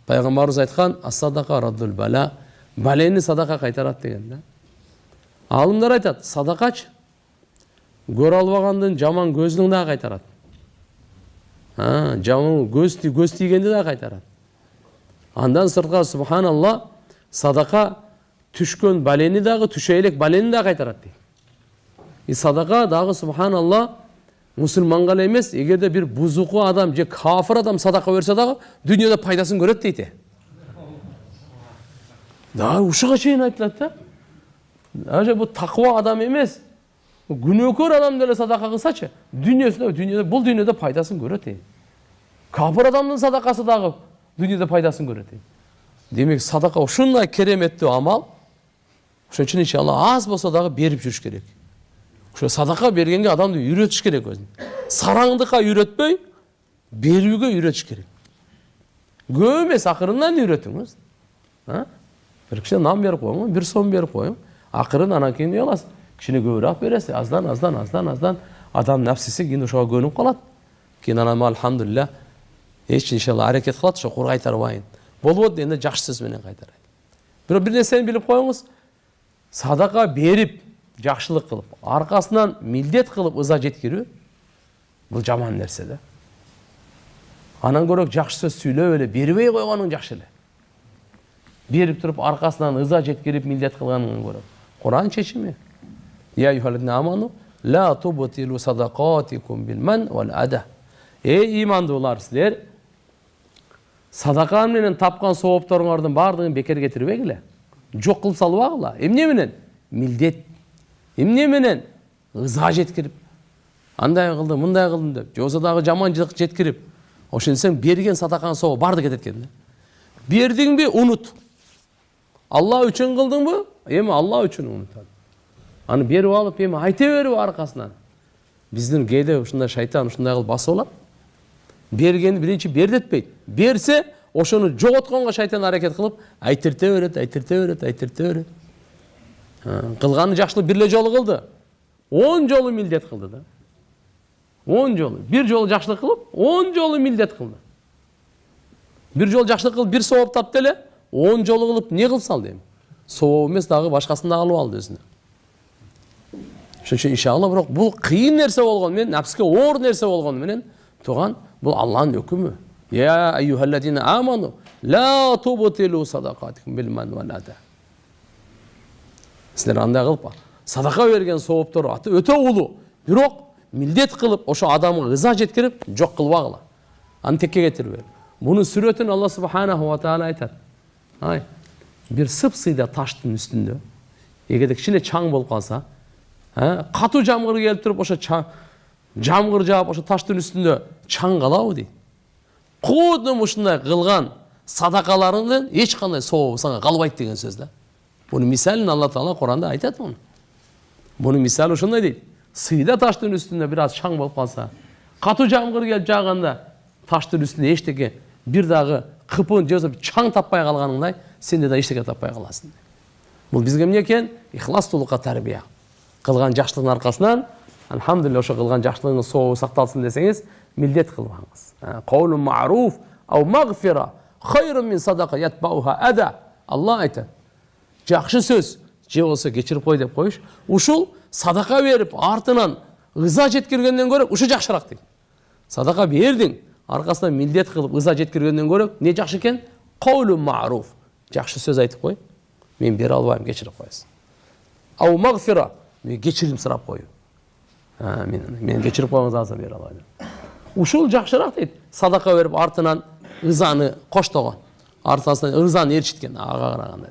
Пайгамбарыбыз айткан, ас-садака раддул бала, балени садака кайтарат деген да. Алымдар айтат, садакачы көрө албагандын жаман көзүнүн да кайтарат. Жаман көз тийгенди да кайтарат. Андан сыртка субханалла садака түшкөн балени дагы, түшө элек балени да кайтарат дейт. И садака дагы субханалла мусулманга эле эмес, эгерде бир бузуку адам же кафир адам садака берсе дагы дүйнөдө пайдасын көрөт дейт. Да, ушуга чейин айтылат да. Аже бу таква адам эмес, күнөөкөр адам деле садака кылсачы, дүйнөдө бул дүйнөдө пайдасын көрөт. Кафир адамдын садакасы дагы дүйнөдө пайдасын көрөт. Демек садака ушундай кереметтүү амал. Ошон үчүн иншалла аз болсо дагы берип жүрүш керек. Ошо садака бергенге адамды үйрөтүш керек өзүн. Сараңдыкка үйрөтпөй, берүүгө үйрөтүш керек. Көп эмес, акырынан үйрөтүңүз. Бир кишине нан берип коюң, 1 сом берип коюң. Акырын анан кийин аласыз. Кичине көбүрөөк бересиз, аздан адам нафсиси кийин ошого көнүп калат. Кийин анан алхамдулилля иншалла аракет кылат, ошо кайтарбайын. Болбойт дегенде жакшы сөз менен кайтарайт. Бирок бир нерсени билип коюңуз. Садака берип, жакшылык кылып, аркасынан милдет кылып ыза жеткирүү бул жаман нерсе да. Анан көрөк жакшы сөз сүйлөп эле бербей койгонуң жакшы эле. Берип туруп аркасынан ыза жеткирип милдет кылганыңдан көрөк. Кур'ан чечими. Я юхаллазина аману ла тубтилу садакатикум бил ман вал ада. Имандуулар, силер садака менен тапкан соопторуңардын баардыгын бекер кетирбегиле. Жок кылып салбагыла. Эмне менен? Милдет. Эмне менен? Ыза жеткирип. Андай кылдым, мындай кылдым деп. Жоксо дагы жаманчылык жеткирип. Ошентсең берген садакаң соого барды кетет экен. Бердиңби, унут. Алла үчүн кылдыңбы? Эми Алла үчүн унутат. Аны берип алып, эми айта берип аркасынан. Биздин кээде ушундай шайтан ушундай кылып басып алат. Бергенди биринчи бердетпейт. Берсе, ошону жоготконго шайтан аракет кылып, айтырта берет. Кылганы жакшылык бир эле жолу кылды. 10 жолу милдет кылды да. 10 жолу. Бир жолу жакшылык кылып, 10 жолу милдет кылды. Бир жолу жакшылык кылып, бир сооп тапты эле, 10 жолу кылып не кылып салды эми? Сооп эмес, дагы башкасын да алып алды өзүнө. Ошон үчүн иншалла бирок бул кыйын нерсе болгону менен, напске оор нерсе болгону менен, туган бул Алланын өкүмү. Я айюхаллазина аману ла тубтилу садакатикум бил ман вал ада. Силер андай кылып, садака берген сооптор аты өтө улуу. Бирок милдет кылып, ошо адамга ыза жеткирип, жок кылбагыла. Аны текке кетирбей. Мунун сүрөтүн Алла субханаху ва таала айтат. Бир сыпсыйда таштын үстүндө, эгерде кичине чаң болуп калса, катуу жамгыр келип туруп, ошо жамгыр жаап, ошо таштын үстүндө чаң калабы дейт. Кудум ушундай кылган садакаларыңдын эч кандай сообу сага калбайт деген сөз да. Мунун мисалын Алла Таала Куранда айтат муну. Мунун мисалы ушундай дейт. Сыйда таштын үстүндө бир аз чаң болуп калса, катуу жамгыр келип жааганда таштын үстүндө эчтеке бир дагы кыпын же чаң таппай калганыңдай, сенде да эчтеке таппай каласың. Бул бизге эмне экен? Ихластуулукка тарбия. Кылган жакшылыктын аркасынан, алхамдулилля, ошо кылган жакшылыгыңыз сообу сакталсын десеңиз, милдет кылбаңыз. Каулун ма'руф ау магфира хайрун мин садака ятбауха ада. Алла айтат. Жакшы сөз же болсо кечирип кой деп коюш, ушул садака берип артынан ыза жеткиргенден көрө ушу жакшыраак дейт. Садака бердиң, аркасынан милдет кылып ыза жеткиргенден көрө не жакшы экен? Каулун ма'руф. Жакшы сөз айтып кой. Мен бере албайм, кечирип коесуң. Ау магфира, мен кечирим сурап коюу. Мен кечирип коюңуз азыр бере албайм. Ушул жакшыраак дейт. Садака берип артынан ызаны коштогон. Артасынан ызаны ээрчиткен ага караганда.